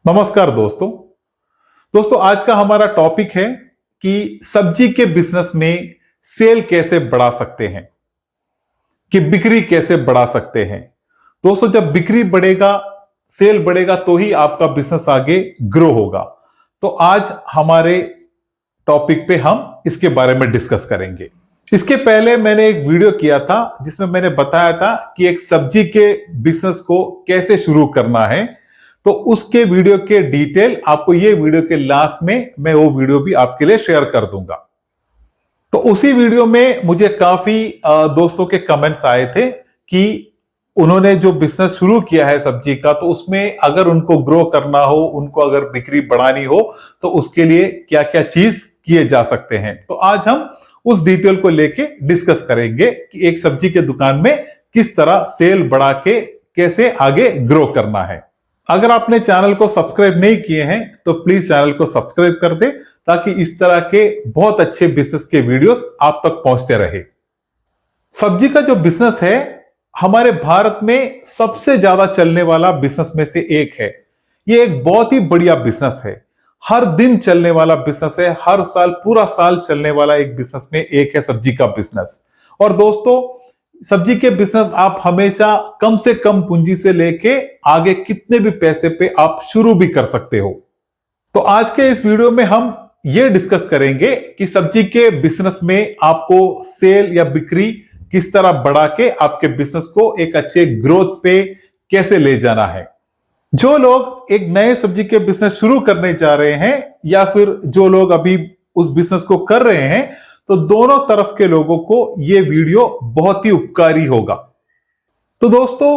नमस्कार दोस्तों आज का हमारा टॉपिक है कि सब्जी के बिजनेस में सेल कैसे बढ़ा सकते हैं, कि बिक्री कैसे बढ़ा सकते हैं। दोस्तों, जब बिक्री बढ़ेगा, सेल बढ़ेगा तो ही आपका बिजनेस आगे ग्रो होगा। तो आज हमारे टॉपिक पे हम इसके बारे में डिस्कस करेंगे। इसके पहले मैंने एक वीडियो किया था जिसमें मैंने बताया था कि एक सब्जी के बिजनेस को कैसे शुरू करना है। तो उसके वीडियो के डिटेल आपको ये वीडियो के लास्ट में मैं वो वीडियो भी आपके लिए शेयर कर दूंगा। तो उसी वीडियो में मुझे काफी दोस्तों के कमेंट्स आए थे कि उन्होंने जो बिजनेस शुरू किया है सब्जी का, तो उसमें अगर उनको ग्रो करना हो, उनको अगर बिक्री बढ़ानी हो, तो उसके लिए क्या क्या चीज किए जा सकते हैं। तो आज हम उस डिटेल को लेके डिस्कस करेंगे कि एक सब्जी के दुकान में किस तरह सेल बढ़ा के कैसे आगे ग्रो करना है। अगर आपने चैनल को सब्सक्राइब नहीं किए हैं तो प्लीज चैनल को सब्सक्राइब कर दे, ताकि इस तरह के बहुत अच्छे बिजनेस के वीडियोस आप तक पहुंचते रहे। सब्जी का जो बिजनेस है हमारे भारत में सबसे ज्यादा चलने वाला बिजनेस में से एक है। ये एक बहुत ही बढ़िया बिजनेस है, हर दिन चलने वाला बिजनेस है, हर साल पूरा साल चलने वाला एक बिजनेस में एक है सब्जी का बिजनेस। और दोस्तों, सब्जी के बिजनेस आप हमेशा कम से कम पूंजी से लेके आगे कितने भी पैसे पे आप शुरू भी कर सकते हो। तो आज के इस वीडियो में हम ये डिस्कस करेंगे कि सब्जी के बिजनेस में आपको सेल या बिक्री किस तरह बढ़ा के आपके बिजनेस को एक अच्छे ग्रोथ पे कैसे ले जाना है। जो लोग एक नए सब्जी के बिजनेस शुरू करने जा रहे हैं या फिर जो लोग अभी उस बिजनेस को कर रहे हैं, तो दोनों तरफ के लोगों को यह वीडियो बहुत ही उपकारी होगा। तो दोस्तों,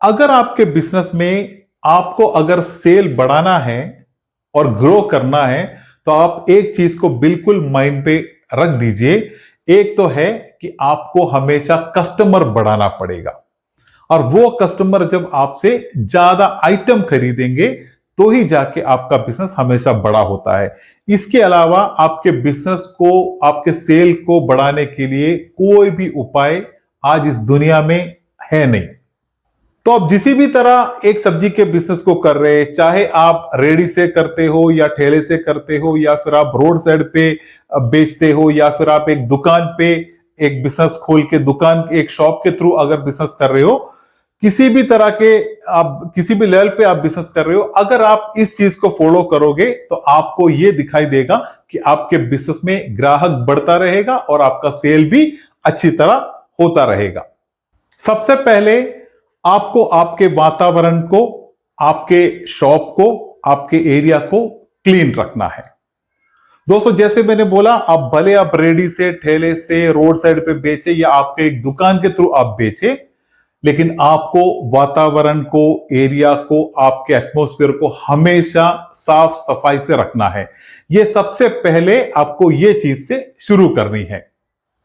अगर आपके बिजनेस में आपको अगर सेल बढ़ाना है और ग्रो करना है, तो आप एक चीज को बिल्कुल माइंड पे रख दीजिए। एक तो है कि आपको हमेशा कस्टमर बढ़ाना पड़ेगा, और वो कस्टमर जब आपसे ज्यादा आइटम खरीदेंगे तो ही जाके आपका बिजनेस हमेशा बड़ा होता है। इसके अलावा आपके बिजनेस को, आपके सेल को बढ़ाने के लिए कोई भी उपाय आज इस दुनिया में है नहीं। तो आप जिसी भी तरह एक सब्जी के बिजनेस को कर रहे हैं, चाहे आप रेडी से करते हो या ठेले से करते हो, या फिर आप रोड साइड पे बेचते हो, या फिर आप एक दुकान पे एक बिजनेस खोल के दुकान, एक शॉप के थ्रू अगर बिजनेस कर रहे हो, किसी भी तरह के आप किसी भी लेवल पे आप बिजनेस कर रहे हो, अगर आप इस चीज को फॉलो करोगे तो आपको यह दिखाई देगा कि आपके बिजनेस में ग्राहक बढ़ता रहेगा और आपका सेल भी अच्छी तरह होता रहेगा। सबसे पहले आपको आपके वातावरण को, आपके शॉप को, आपके एरिया को क्लीन रखना है। दोस्तों, जैसे मैंने बोला, आप भले आप रेडी से, ठेले से, रोड साइड पे बेचे या आपके एक दुकान के थ्रू आप बेचे, लेकिन आपको वातावरण को, एरिया को, आपके एटमॉस्फेयर को हमेशा साफ सफाई से रखना है। यह सबसे पहले आपको यह चीज से शुरू करनी है।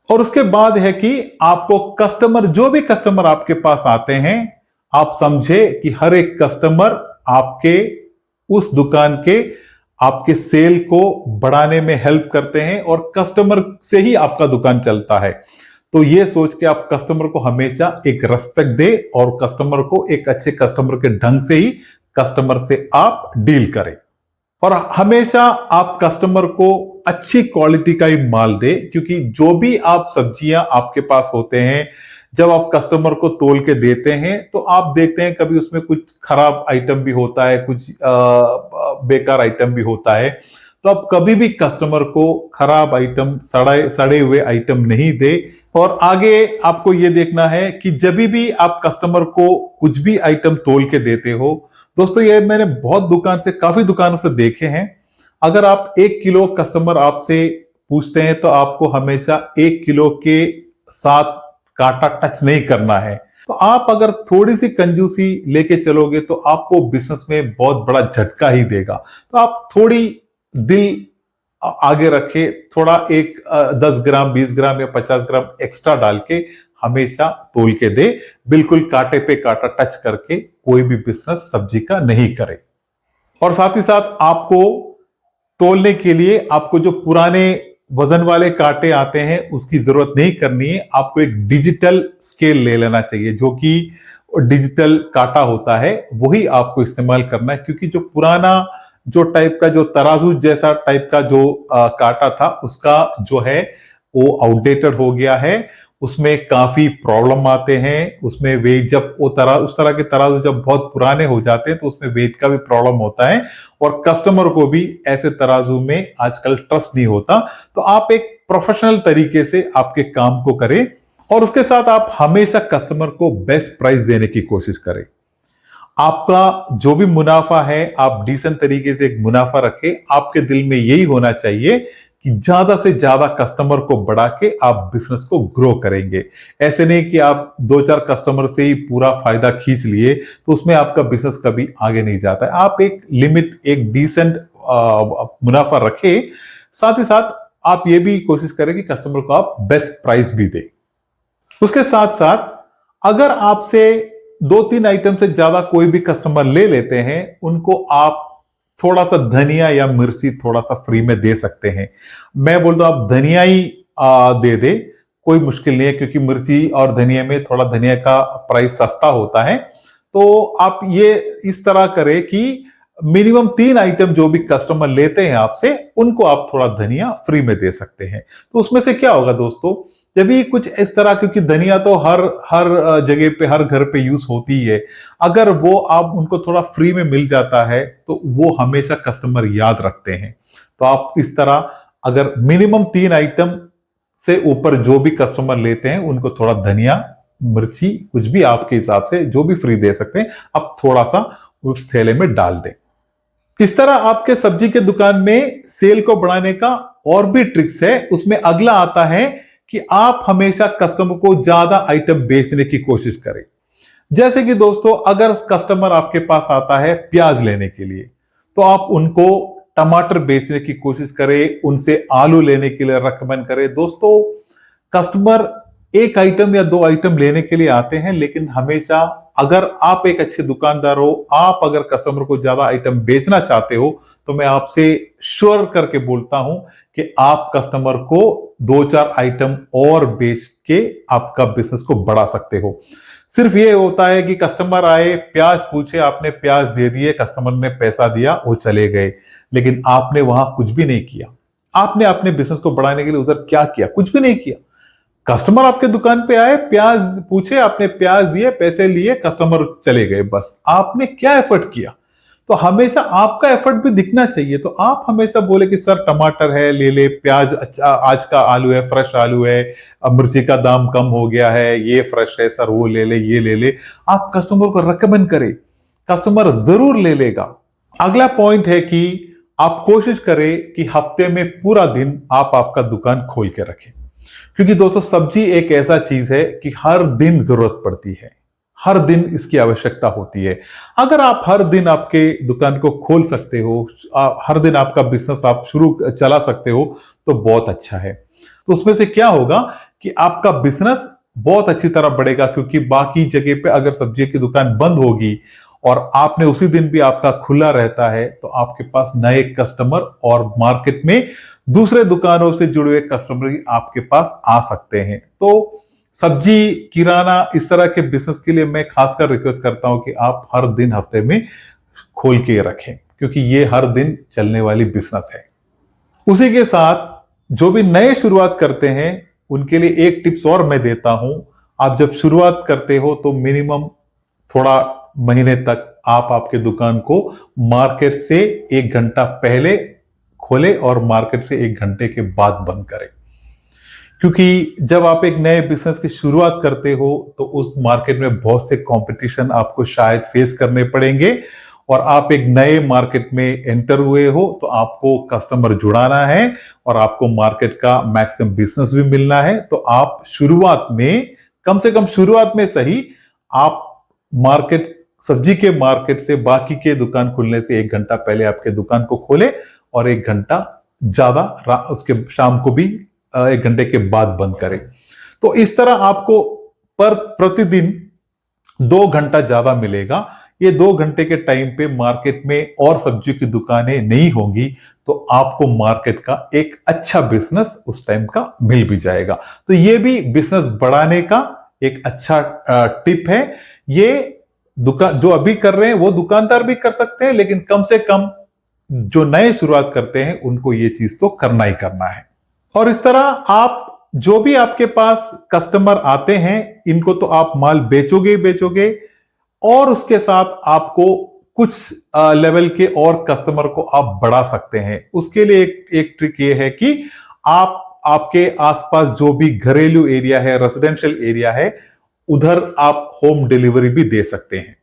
और उसके बाद है कि आपको कस्टमर, जो भी कस्टमर आपके पास आते हैं, आप समझे कि हर एक कस्टमर आपके उस दुकान के, आपके सेल को बढ़ाने में हेल्प करते हैं, और कस्टमर से ही आपका दुकान चलता है। तो ये सोच के आप कस्टमर को हमेशा एक रेस्पेक्ट दे और कस्टमर को एक अच्छे कस्टमर के ढंग से ही कस्टमर से आप डील करें। और हमेशा आप कस्टमर को अच्छी क्वालिटी का ही माल दे, क्योंकि जो भी आप सब्जियां आपके पास होते हैं, जब आप कस्टमर को तोल के देते हैं तो आप देखते हैं कभी उसमें कुछ खराब आइटम भी होता है, कुछ बेकार आइटम भी होता है। तो आप कभी भी कस्टमर को खराब आइटम, सड़े हुए आइटम नहीं दे। और आगे आपको यह देखना है कि जब भी आप कस्टमर को कुछ भी आइटम तोल के देते हो, दोस्तों ये मैंने काफी दुकानों से देखे हैं, अगर आप 1 किलो कस्टमर आपसे पूछते हैं तो आपको हमेशा 1 किलो के साथ कांटा टच नहीं करना है। तो आप अगर थोड़ी सी कंजूसी लेके चलोगे तो आपको बिजनेस में बहुत बड़ा झटका ही देगा। तो आप थोड़ी दिल आगे रखे, थोड़ा एक 10 ग्राम, 20 ग्राम या 50 ग्राम एक्स्ट्रा डाल के हमेशा तोल के दे। बिल्कुल कांटे पे कांटा टच करके कोई भी बिजनेस सब्जी का नहीं करे। और साथ ही साथ आपको तोलने के लिए आपको जो पुराने वजन वाले कांटे आते हैं उसकी जरूरत नहीं करनी है। आपको एक डिजिटल स्केल ले लेना चाहिए, जो कि डिजिटल कांटा होता है वही आपको इस्तेमाल करना है, क्योंकि जो पुराना जो टाइप का जो तराजू जैसा टाइप का जो कांटा था उसका जो है वो आउटडेटेड हो गया है। उसमें काफी प्रॉब्लम आते हैं, उसमें वेट जब वो उस तरह के तराजू जब बहुत पुराने हो जाते हैं तो उसमें वेट का भी प्रॉब्लम होता है और कस्टमर को भी ऐसे तराजू में आजकल ट्रस्ट नहीं होता। तो आप एक प्रोफेशनल तरीके से आपके काम को करें और उसके साथ आप हमेशा कस्टमर को बेस्ट प्राइस देने की कोशिश करें। आपका जो भी मुनाफा है आप डिसेंट तरीके से एक मुनाफा रखें। आपके दिल में यही होना चाहिए कि ज्यादा से ज्यादा कस्टमर को बढ़ा के आप बिजनेस को ग्रो करेंगे। ऐसे नहीं कि आप 2-4 कस्टमर से ही पूरा फायदा खींच लिए तो उसमें आपका बिजनेस कभी आगे नहीं जाता है। आप एक लिमिट, एक डिसेंट मुनाफा रखें, साथ ही साथ आप ये भी कोशिश करें कि कस्टमर को आप बेस्ट प्राइस भी दें। उसके साथ साथ अगर आपसे 2-3 आइटम से ज्यादा कोई भी कस्टमर ले लेते हैं, उनको आप थोड़ा सा धनिया या मिर्ची थोड़ा सा फ्री में दे सकते हैं। मैं बोलता हूं आप धनिया ही दे दे, कोई मुश्किल नहीं है, क्योंकि मिर्ची और धनिया में थोड़ा धनिया का प्राइस सस्ता होता है। तो आप ये इस तरह करें कि मिनिमम 3 आइटम जो भी कस्टमर लेते हैं आपसे उनको आप थोड़ा धनिया फ्री में दे सकते हैं। तो उसमें से क्या होगा दोस्तों, जब भी कुछ इस तरह, क्योंकि धनिया तो हर हर जगह पे, हर घर पे यूज होती है, अगर वो आप उनको थोड़ा फ्री में मिल जाता है तो वो हमेशा कस्टमर याद रखते हैं। तो आप इस तरह अगर मिनिमम 3 आइटम से ऊपर जो भी कस्टमर लेते हैं उनको थोड़ा धनिया, मिर्ची, कुछ भी आपके हिसाब से जो भी फ्री दे सकते हैं आप थोड़ा सा उस थैले में डाल दें। इस तरह आपके सब्जी के दुकान में सेल को बढ़ाने का और भी ट्रिक्स है। उसमें अगला आता है कि आप हमेशा कस्टमर को ज्यादा आइटम बेचने की कोशिश करें। जैसे कि दोस्तों, अगर कस्टमर आपके पास आता है प्याज लेने के लिए तो आप उनको टमाटर बेचने की कोशिश करें, उनसे आलू लेने के लिए रेकमेंड करें। दोस्तों, कस्टमर 1 आइटम या 2 आइटम लेने के लिए आते हैं, लेकिन हमेशा अगर आप एक अच्छे दुकानदार हो, आप अगर कस्टमर को ज्यादा आइटम बेचना चाहते हो तो मैं आपसे श्योर करके बोलता हूं कि आप कस्टमर को 2-4 आइटम और बेच के आपका बिजनेस को बढ़ा सकते हो। सिर्फ ये होता है कि कस्टमर आए, प्याज पूछे, आपने प्याज दे दिए, कस्टमर ने पैसा दिया, वो चले गए, लेकिन आपने वहां कुछ भी नहीं किया। आपने अपने बिजनेस को बढ़ाने के लिए उधर क्या किया? कुछ भी नहीं किया। कस्टमर आपके दुकान पे आए, प्याज पूछे, आपने प्याज दिए, पैसे लिए, कस्टमर चले गए, बस। आपने क्या एफर्ट किया? तो हमेशा आपका एफर्ट भी दिखना चाहिए। तो आप हमेशा बोले कि सर टमाटर है, ले ले, प्याज अच्छा, आज का आलू है, फ्रेश आलू है, मिर्ची का दाम कम हो गया है, ये फ्रेश है सर, वो ले ले, ये ले ले। आप कस्टमर को रेकमेंड करें, कस्टमर जरूर ले लेगा। अगला पॉइंट है कि आप कोशिश करें कि हफ्ते में पूरा दिन आप आपका दुकान खोल के रखें, क्योंकि दोस्तों सब्जी एक ऐसा चीज है कि हर दिन जरूरत पड़ती है, हर दिन इसकी आवश्यकता होती है। अगर आप हर दिन आपके दुकान को खोल सकते हो, हर दिन आपका बिजनेस आप शुरू चला सकते हो तो बहुत अच्छा है। तो उसमें से क्या होगा कि आपका बिजनेस बहुत अच्छी तरह बढ़ेगा, क्योंकि बाकी जगह पे अगर सब्जी की दुकान बंद होगी और आपने उसी दिन भी आपका खुला रहता है तो आपके पास नए कस्टमर और मार्केट में दूसरे दुकानों से जुड़े हुए कस्टमर आपके पास आ सकते हैं। तो सब्जी, किराना, इस तरह के बिजनेस के लिए मैं खासकर रिक्वेस्ट करता हूं कि आप हर दिन हफ्ते में खोल के रखें, क्योंकि ये हर दिन चलने वाली बिजनेस है। उसी के साथ जो भी नए शुरुआत करते हैं उनके लिए एक टिप्स और मैं देता हूं। आप जब शुरुआत करते हो तो मिनिमम थोड़ा महीने तक आप आपके दुकान को मार्केट से 1 घंटा पहले खोले और मार्केट से 1 घंटे के बाद बंद करें, क्योंकि जब आप एक नए बिजनेस की शुरुआत करते हो तो उस मार्केट में बहुत से कंपटीशन आपको शायद फेस करने पड़ेंगे और आप एक नए मार्केट में एंटर हुए हो तो आपको कस्टमर जुड़ाना है और आपको मार्केट का मैक्सिमम बिजनेस भी मिलना है। तो आप शुरुआत में, कम से कम शुरुआत में सही, आप मार्केट, सब्जी के मार्केट से बाकी के दुकान खुलने से 1 घंटा पहले आपके दुकान को खोले और 1 घंटा ज्यादा उसके शाम को भी 1 घंटे के बाद बंद करें। तो इस तरह आपको प्रतिदिन 2 घंटा ज्यादा मिलेगा। ये 2 घंटे के टाइम पे मार्केट में और सब्जी की दुकानें नहीं होंगी तो आपको मार्केट का एक अच्छा बिजनेस उस टाइम का मिल भी जाएगा। तो ये भी बिजनेस बढ़ाने का एक अच्छा टिप है ये दुकान जो अभी कर रहे हैं वो दुकानदार भी कर सकते हैं, लेकिन कम से कम जो नए शुरुआत करते हैं उनको ये चीज तो करना ही करना है। और इस तरह आप जो भी आपके पास कस्टमर आते हैं इनको तो आप माल बेचोगे ही बेचोगे, और उसके साथ आपको कुछ लेवल के और कस्टमर को आप बढ़ा सकते हैं। उसके लिए एक ट्रिक ये है कि आप आपके आसपास जो भी घरेलू एरिया है, रेजिडेंशियल एरिया है, उधर आप होम डिलीवरी भी दे सकते हैं।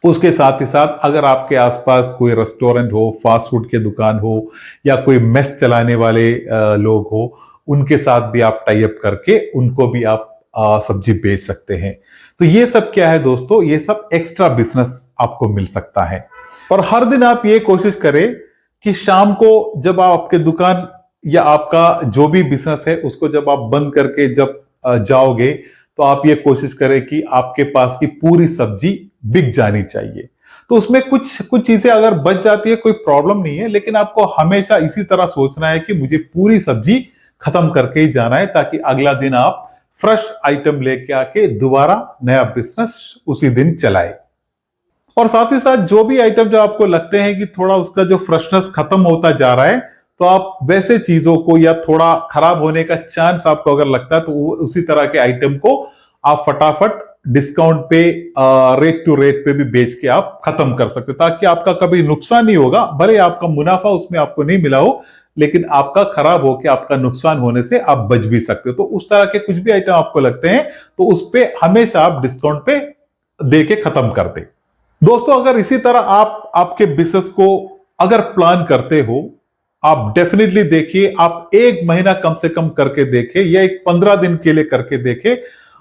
उसके साथ ही साथ अगर आपके आसपास कोई रेस्टोरेंट हो, फास्ट फूड की दुकान हो, या कोई मेस चलाने वाले लोग हो, उनके साथ भी आप टाई अप करके उनको भी आप सब्जी बेच सकते हैं। तो ये सब क्या है दोस्तों, ये सब एक्स्ट्रा बिजनेस आपको मिल सकता है। और हर दिन आप ये कोशिश करें कि शाम को जब आप आपके दुकान या आपका जो भी बिजनेस है उसको जब आप बंद करके जब जाओगे, तो आप ये कोशिश करें कि आपके पास की पूरी सब्जी बिक जानी चाहिए। तो उसमें कुछ चीजें अगर बच जाती है कोई प्रॉब्लम नहीं है, लेकिन आपको हमेशा इसी तरह सोचना है कि मुझे पूरी सब्जी खत्म करके ही जाना है, ताकि अगला दिन आप फ्रेश आइटम लेके आके दोबारा नया बिजनेस उसी दिन चलाए। और साथ ही साथ जो भी आइटम जो आपको लगते हैं कि थोड़ा उसका जो फ्रेशनेस खत्म होता जा रहा है, तो आप वैसे चीजों को या थोड़ा खराब होने का चांस आपको अगर लगता है, तो उसी तरह के आइटम को आप फटाफट डिस्काउंट पे रेट टू रेट पे भी बेच के आप खत्म कर सकते हो, ताकि आपका कभी नुकसान नहीं होगा। भले आपका मुनाफा उसमें आपको नहीं मिला हो, लेकिन आपका खराब होकर आपका नुकसान होने से आप बच भी सकते हो। तो उस तरह के कुछ भी आइटम आपको लगते हैं तो उस पे हमेशा आप डिस्काउंट पे दे के खत्म कर दे। दोस्तों, अगर इसी तरह आप आपके बिजनेस को अगर प्लान करते हो, आप डेफिनेटली देखिए, आप एक महीना कम से कम करके देखें या एक 15 दिन के लिए करके देखें,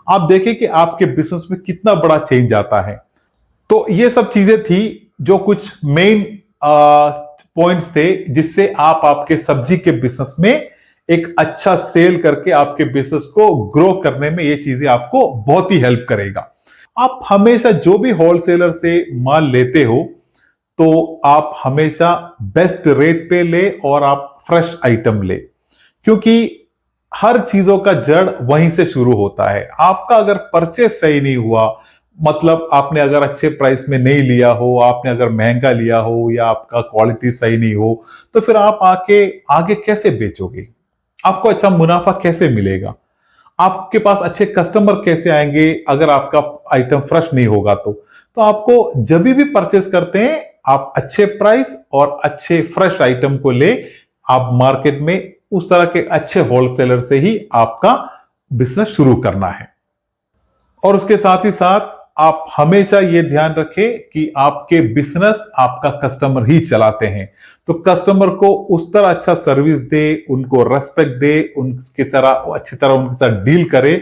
आप देखें कि आपके बिजनेस में कितना बड़ा चेंज आता है। तो ये सब चीजें थी जो कुछ मेन पॉइंट्स थे जिससे आप आपके सब्जी के बिजनेस में एक अच्छा सेल करके आपके बिजनेस को ग्रो करने में ये चीजें आपको बहुत ही हेल्प करेगा। आप हमेशा जो भी होलसेलर से माल लेते हो, तो आप हमेशा बेस्ट रेट पे ले और आप फ्रेश आइटम ले, क्योंकि हर चीजों का जड़ वहीं से शुरू होता है। आपका अगर परचेज सही नहीं हुआ, मतलब आपने अगर अच्छे प्राइस में नहीं लिया हो, आपने अगर महंगा लिया हो, या आपका क्वालिटी सही नहीं हो, तो फिर आप आगे कैसे बेचोगे? आपको अच्छा मुनाफा कैसे मिलेगा? आपके पास अच्छे कस्टमर कैसे आएंगे अगर आपका आइटम फ्रेश नहीं होगा? तो आपको जब भी परचेस करते हैं, आप अच्छे प्राइस और अच्छे फ्रेश आइटम को ले, आप मार्केट में उस तरह के अच्छे होलसेलर से ही आपका बिजनेस शुरू करना है। और उसके साथ ही साथ आप हमेशा यह ध्यान रखें कि आपके बिजनेस आपका कस्टमर ही चलाते हैं, तो कस्टमर को उस तरह अच्छा सर्विस दे, उनको रेस्पेक्ट दे, उनकी तरह अच्छी तरह उनके साथ डील करे,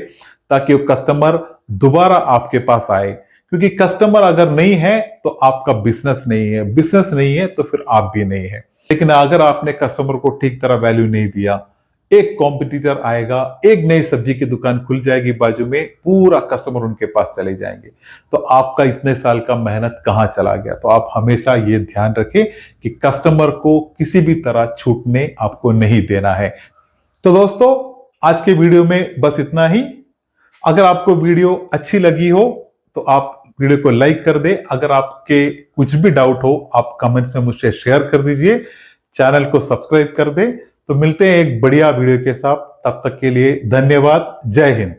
ताकि वो कस्टमर दोबारा आपके पास आए। क्योंकि कस्टमर अगर नहीं है तो आपका बिजनेस नहीं है, बिजनेस नहीं है तो फिर आप भी नहीं है। लेकिन अगर आपने कस्टमर को ठीक तरह वैल्यू नहीं दिया, एक कॉम्पिटिटर आएगा, एक नई सब्जी की दुकान खुल जाएगी बाजू में, पूरा कस्टमर उनके पास चले जाएंगे, तो आपका इतने साल का मेहनत कहां चला गया? तो आप हमेशा ये ध्यान रखें कि कस्टमर को किसी भी तरह छूटने आपको नहीं देना है। तो दोस्तों, आज के वीडियो में बस इतना ही। अगर आपको वीडियो अच्छी लगी हो तो आप वीडियो को लाइक कर दे। अगर आपके कुछ भी डाउट हो, आप कमेंट्स में मुझसे शेयर कर दीजिए। चैनल को सब्सक्राइब कर दे। तो मिलते हैं एक बढ़िया वीडियो के साथ, तब तक के लिए धन्यवाद। जय हिंद।